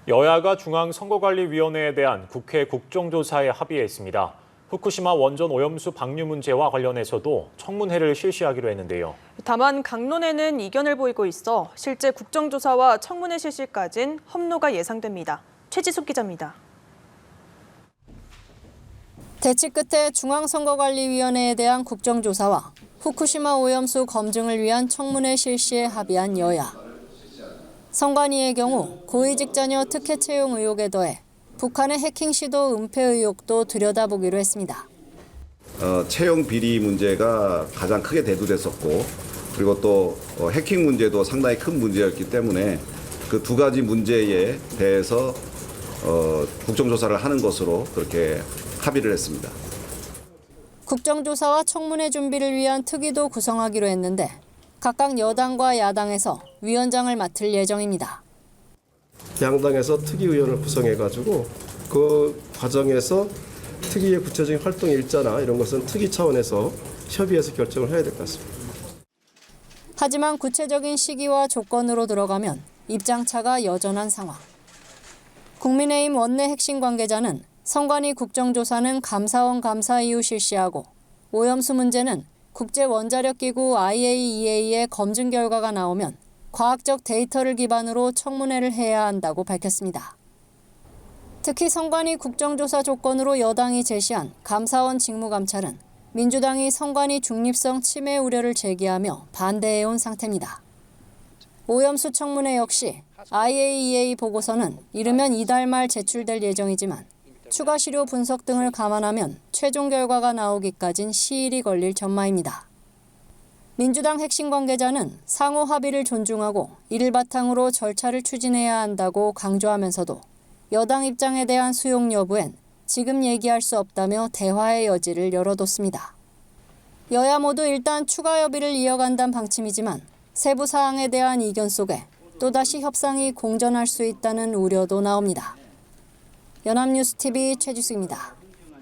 여야가 중앙선거관리위원회에 대한 국회 국정조사에 합의했습니다. 후쿠시마 원전 오염수 방류 문제와 관련해서도 청문회를 실시하기로 했는데요. 다만 강론에는 이견을 보이고 있어 실제 국정조사와 청문회 실시까진 험로가 예상됩니다. 최지숙 기자입니다. 대치 끝에 중앙선거관리위원회에 대한 국정조사와 후쿠시마 오염수 검증을 위한 청문회 실시에 합의한 여야. 선관위의 경우 고위직 자녀 특혜 채용 의혹에 더해 북한의 해킹 시도 은폐 의혹도 들여다보기로 했습니다. 채용 비리 문제가 가장 크게 대두됐었고 그리고 또 해킹 문제도 상당히 큰 문제였기 때문에 그 두 가지 문제에 대해서 국정조사를 하는 것으로 그렇게 합의를 했습니다. 국정조사와 청문회 준비를 위한 특위도 구성하기로 했는데 각각 여당과 야당에서 위원장을 맡을 예정입니다. 양당에서 특위위원을 구성해가지고 그 과정에서 특위의 구체적인 활동 일자나 이런 것은 특위 차원에서 협의해서 결정을 해야 될 것 같습니다. 하지만 구체적인 시기와 조건으로 들어가면 입장차가 여전한 상황. 국민의힘 원내 핵심 관계자는 선관위 국정조사는 감사원 감사 이후 실시하고 오염수 문제는 국제원자력기구 IAEA의 검증 결과가 나오면 과학적 데이터를 기반으로 청문회를 해야 한다고 밝혔습니다. 특히 선관위 국정조사 조건으로 여당이 제시한 감사원 직무감찰은 민주당이 선관위 중립성 침해 우려를 제기하며 반대해온 상태입니다. 오염수 청문회 역시 IAEA 보고서는 이르면 이달 말 제출될 예정이지만 추가 시료 분석 등을 감안하면 최종 결과가 나오기까진 시일이 걸릴 전망입니다. 민주당 핵심 관계자는 상호 합의를 존중하고 이를 바탕으로 절차를 추진해야 한다고 강조하면서도 여당 입장에 대한 수용 여부엔 지금 얘기할 수 없다며 대화의 여지를 열어뒀습니다. 여야 모두 일단 추가 협의를 이어간다는 방침이지만 세부 사항에 대한 이견 속에 또다시 협상이 공전할 수 있다는 우려도 나옵니다. 연합뉴스TV 최지수입니다.